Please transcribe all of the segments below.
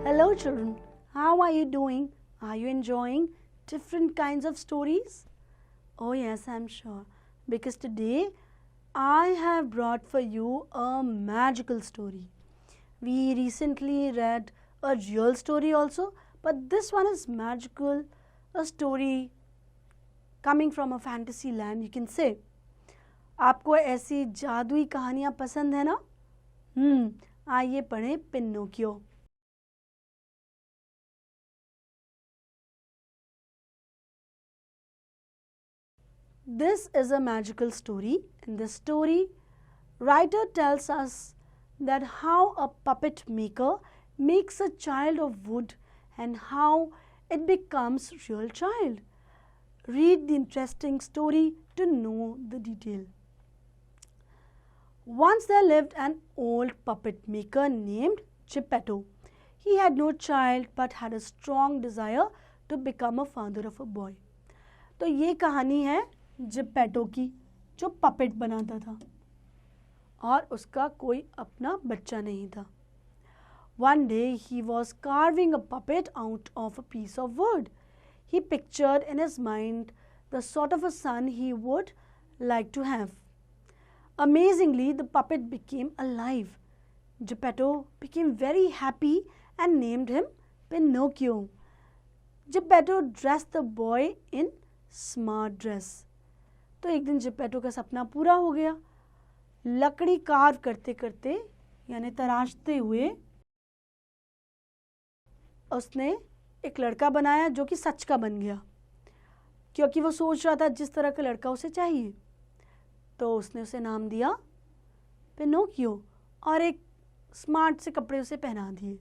Hello children, how are you doing? Are you enjoying different kinds of stories? Oh yes, I'm sure, because today I have brought for you a magical story. We recently read a real story also, but this one is magical, a story coming from a fantasy land, you can say. आपको ऐसी जादुई कहानियाँ पसंद है ना? आइए पढ़ें Pinocchio. This is a magical story. In this story, writer tells us that how a puppet maker makes a child of wood and how it becomes real child. Read the interesting story to know the detail. Once there lived an old puppet maker named Geppetto. He had no child but had a strong desire to become a father of a boy. तो ये कहानी है Geppetto की जो puppet बनाता था और उसका कोई अपना बच्चा नहीं था. One day he was carving a puppet out of a piece of wood. He pictured in his mind the sort of a son he would like to have. Amazingly, the puppet became alive. Geppetto became very happy and named him Pinocchio. Geppetto dressed the boy in smart dress. तो एक दिन Geppetto का सपना पूरा हो गया. लकड़ी curve करते करते यानी तराशते हुए उसने एक लड़का बनाया जो कि सच का बन गया, क्योंकि वो सोच रहा था जिस तरह का लड़का उसे चाहिए. तो उसने उसे नाम दिया पिनोकियो और एक स्मार्ट से कपड़े उसे पहना दिए.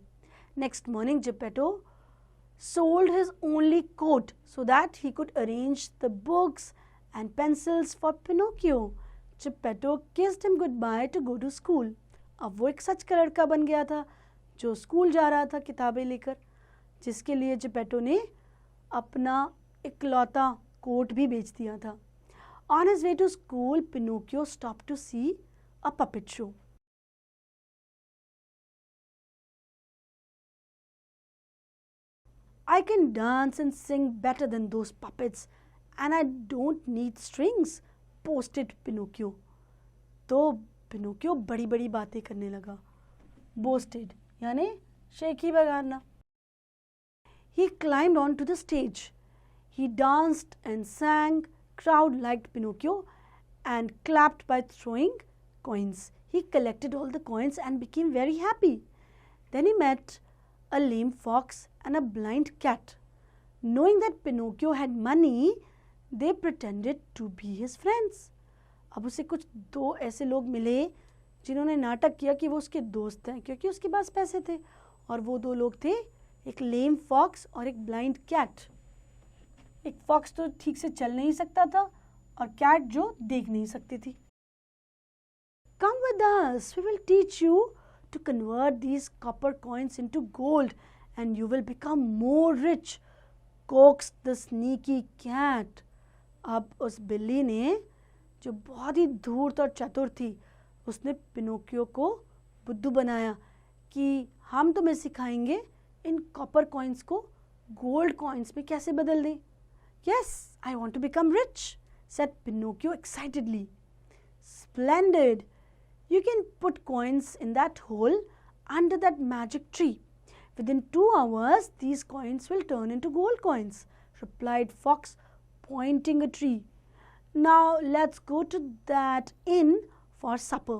Next morning Geppetto sold his only coat so that he could arrange the books and pencils for Pinocchio. Geppetto kissed him goodbye to go to school. अब वो एक सच का लड़का बन गया था जो स्कूल जा रहा था किताबें लेकर, जिसके लिए जिपेटो ने अपना इकलौता कोट भी बेच दिया था. On his way to school, Pinocchio stopped to see a puppet show. I can dance and sing better than those puppets and I don't need strings, boasted Pinocchio. तो पिनोकियो बड़ी बड़ी बातें करने लगा. Boasted यानी शेखी बगाड़ना. He climbed onto the stage. He danced and sang. Crowd liked Pinocchio and clapped by throwing coins. He collected all the coins and became very happy. Then he met a lame fox and a blind cat. Knowing that Pinocchio had money, they pretended to be his friends. अब उसे कुछ दो ऐसे लोग मिले जिन्होंने नाटक किया कि वो उसके दोस्त हैं, क्योंकि उसके पास पैसे थे. और वो दो लोग थे, एक लेम फॉक्स और एक ब्लाइंड कैट. एक फॉक्स तो ठीक से चल नहीं सकता था और कैट जो देख नहीं सकती थी. Come with us, we will teach you to convert these copper coins into gold and you will become more rich, coaxed the sneaky cat. अब उस बिल्ली ने जो बहुत ही धूर्त और चतुर थी, उसने पिनोकियो को बुद्धू बनाया कि हम तुम्हें सिखाएंगे इन कॉपर कॉइन्स को गोल्ड कॉइन्स में कैसे बदल दें. Yes, I want to become rich, said Pinocchio excitedly. Splendid! You can put coins in that hole under that magic tree. Within 2 hours, these coins will turn into gold coins, replied Fox, pointing a tree. Now let's go to that inn for supper,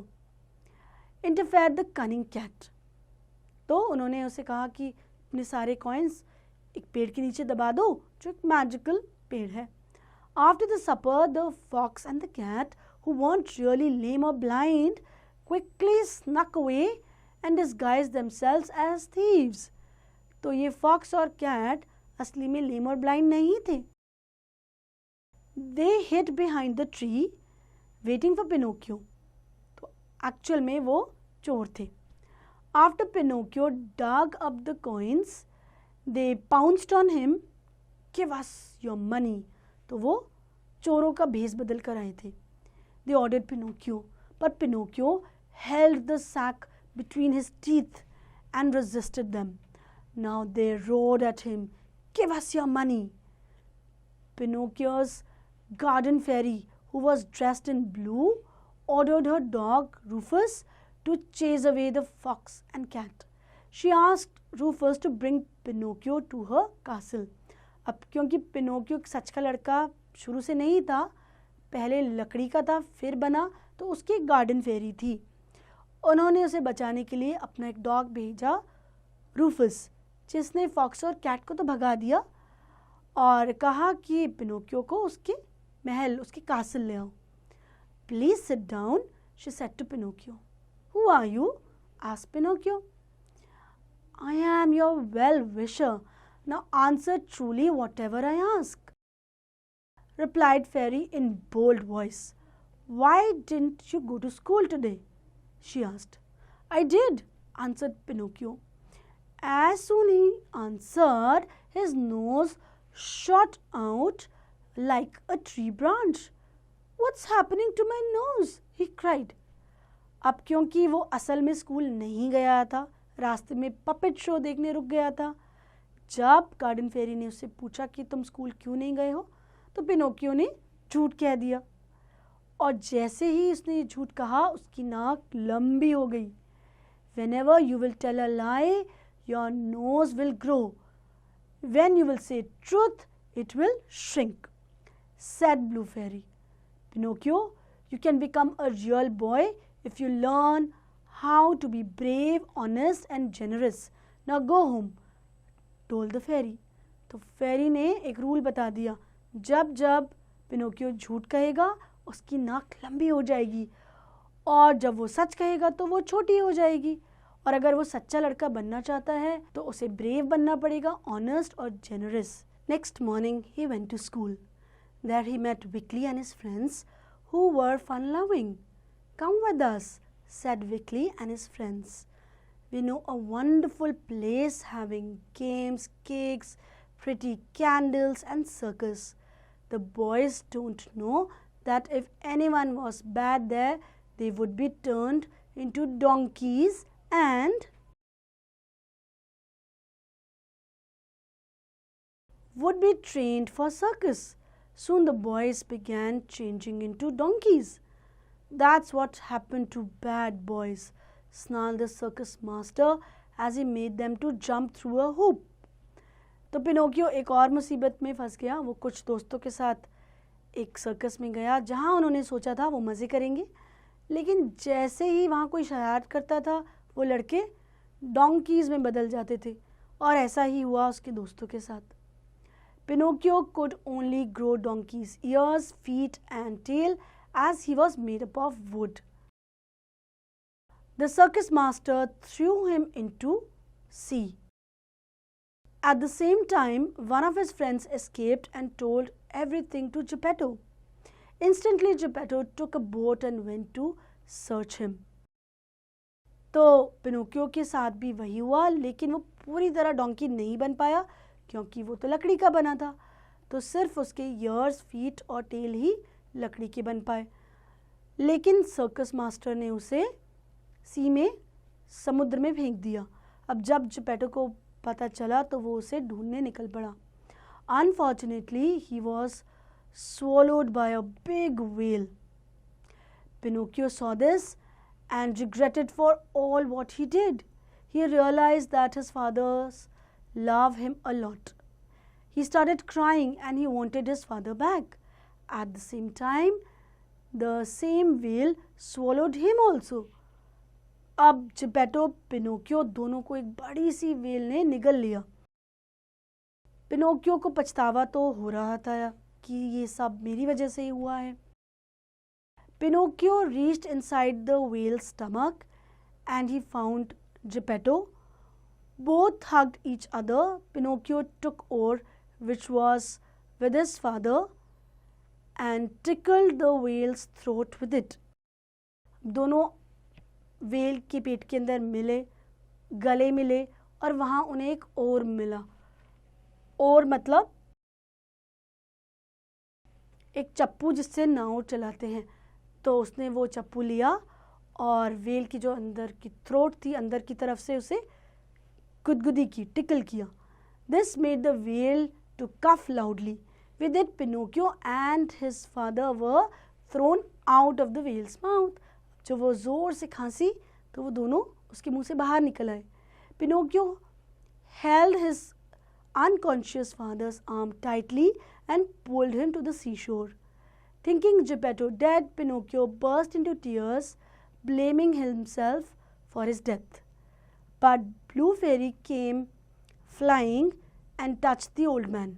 interfered the cunning cat. तो उन्होंने उसे कहा कि अपने सारे coins एक पेड़ के नीचे दबा दो जो एक magical पेड़ है. After the supper, the fox and the cat, who weren't really lame or blind, quickly snuck away and disguised themselves as thieves. तो ये फॉक्स और कैट असली में लेम और ब्लाइंड नहीं थे. They hid behind the tree, waiting for Pinocchio. तो actual में वो चोर थे. After Pinocchio dug up the coins, they pounced on him. Give us your money. तो वो चोरों का भेष बदल कर आए थे. They ordered Pinocchio, but Pinocchio held the sack between his teeth and resisted them. Now they roared at him, "Give us your money!" Pinocchio's garden fairy, who was dressed in blue, ordered her dog Rufus to chase away the fox and cat. She asked Rufus to bring Pinocchio to her castle. अब क्योंकि Pinocchio सच का लड़का शुरू से नहीं था, पहले लकड़ी का था, फिर बना, तो उसकी एक गार्डन फेरी थी. उन्होंने उसे बचाने के लिए अपना एक डॉग भेजा, रूफस, जिसने फॉक्स और कैट को तो भगा दिया और कहा कि पिनोकियो को उसके महल, उसके कासल ले आओ. "Please sit down," she said to Pinocchio. "Who are you?" asked Pinocchio. "I am your well-wisher. Now answer truly whatever I ask," replied Fairy in bold voice. "Why didn't you go to school today?" she asked. "I did," answered Pinocchio. As soon as he answered, his nose shot out like a tree branch. "What's happening to my nose?" he cried. अब क्योंकि वो असल में school नहीं गया था, रास्ते में पपेट शो देखने रुक गया था. जब गार्डन फेरी ने उससे पूछा कि तुम स्कूल क्यों नहीं गए हो, तो पिनोकियो ने झूठ कह दिया. और जैसे ही उसने ये झूठ कहा, उसकी नाक लंबी हो गई. "Whenever you will tell a lie, your nose will grow. When you will say truth, it will shrink," said Blue Fairy. "Pinocchio, you can become a real boy if you learn how to be brave, honest and generous. Now go home," told the fairy. तो फेरी ने एक rule बता दिया, जब जब Pinocchio झूठ कहेगा उसकी नाक लंबी हो जाएगी, और जब वो सच कहेगा तो वो छोटी हो जाएगी. और अगर वो सच्चा लड़का बनना चाहता है तो उसे ब्रेव बनना पड़ेगा, ऑनेस्ट और generous. Next morning he went to school. There he met Wickley and his friends, who were fun-loving. "Come with us," said Wickley and his friends. "We know a wonderful place having games, cakes, pretty candles and circus. The boys don't know that if anyone was bad there, they would be turned into donkeys and would be trained for circus." Soon the boys began changing into donkeys. "That's what happened to bad boys," snarled the circus master as he made them to jump through a hoop. तो Pinocchio एक और मुसीबत में फंस गया. वो कुछ दोस्तों के साथ एक सर्कस में गया जहां उन्होंने सोचा था वो मज़े करेंगे, लेकिन जैसे ही वहां कोई शरारत करता था वो लड़के डोंकीज़ में बदल जाते थे, और ऐसा ही हुआ उसके दोस्तों के साथ. Pinocchio could only grow donkey's ears, feet and tail as he was made up of wood. The circus master threw him into sea. At the same time, one of his friends escaped and told everything to Geppetto. Instantly, Geppetto took a boat and went to search him. तो Pinocchio के साथ भी वही हुआ, लेकिन वो पूरी तरह डोंकी नहीं बन पाया क्योंकि वो तो लकड़ी का बना था. तो सिर्फ उसके ईयर्स, फीट और टेल ही लकड़ी के बन पाए. लेकिन सर्कस मास्टर ने उसे सी में, समुद्र में फेंक दिया. अब जब जेपेटो को पता चला तो वो उसे ढूंढने निकल पड़ा. Unfortunately, he was swallowed by a big whale. Pinocchio saw this and regretted for all what he did. He realized that his fathers loved him a lot. He started crying and he wanted his father back. At the same time, the same whale swallowed him also. अब Geppetto, Pinocchio दोनों को एक बड़ी सी whale ने निगल लिया. Pinocchio को पछतावा तो हो रहा था कि ये सब मेरी वजह से ही हुआ है. Pinocchio reached inside the whale's stomach and he found Geppetto. Both hugged each other. Pinocchio took oar, which was with his father, and tickled the whale's throat with it. दोनों व्हेल के पेट के अंदर मिले, गले मिले, और वहाँ उन्हें एक ओर मिला. ओर मतलब एक चप्पू जिससे नाव चलाते हैं. तो उसने वो चप्पू लिया और व्हेल की जो अंदर की थ्रोट थी, अंदर की तरफ से उसे गुदगुदी की, टिकल किया. This made the whale to cough loudly. With it, Pinocchio and his father were thrown out of the whale's mouth. जब वो ज़ोर से खांसी तो वो दोनों उसके मुंह से बाहर निकल आए. Pinocchio held his unconscious father's arm tightly and pulled him to the seashore. Thinking Geppetto dead, Pinocchio burst into tears, blaming himself for his death. But Blue Fairy came flying and touched the old man.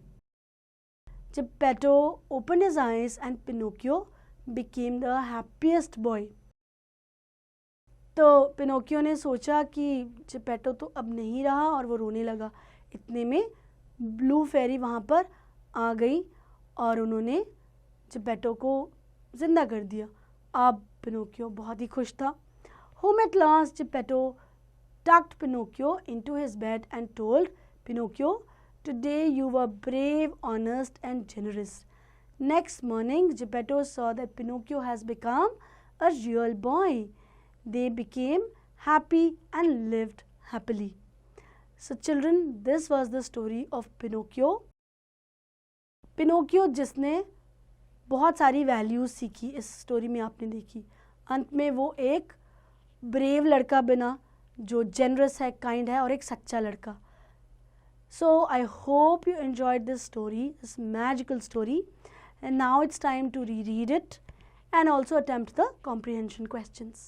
Geppetto opened his eyes and Pinocchio became the happiest boy. तो Pinocchio ने सोचा कि Geppetto तो अब नहीं रहा और वो रोने लगा. इतने में ब्लू फेरी वहाँ पर आ गई और उन्होंने जेपेटो को जिंदा कर दिया. अब पिनोकियो बहुत ही खुश था. Home at last, Geppetto tucked Pinocchio into his bed and told Pinocchio, "Today you were brave, honest and generous." Next morning, Geppetto saw that Pinocchio has become a real boy. They became happy and lived happily. So children, this was the story of Pinocchio. Pinocchio जिसने बहुत सारी values सीखी, इस story में आपने देखी. अंत में वो एक ब्रेव लड़का बना जो जेनरस है, काइंड है और एक सच्चा लड़का. So I hope you enjoyed this story, this magical story, and now it's time to reread it and also attempt the comprehension questions.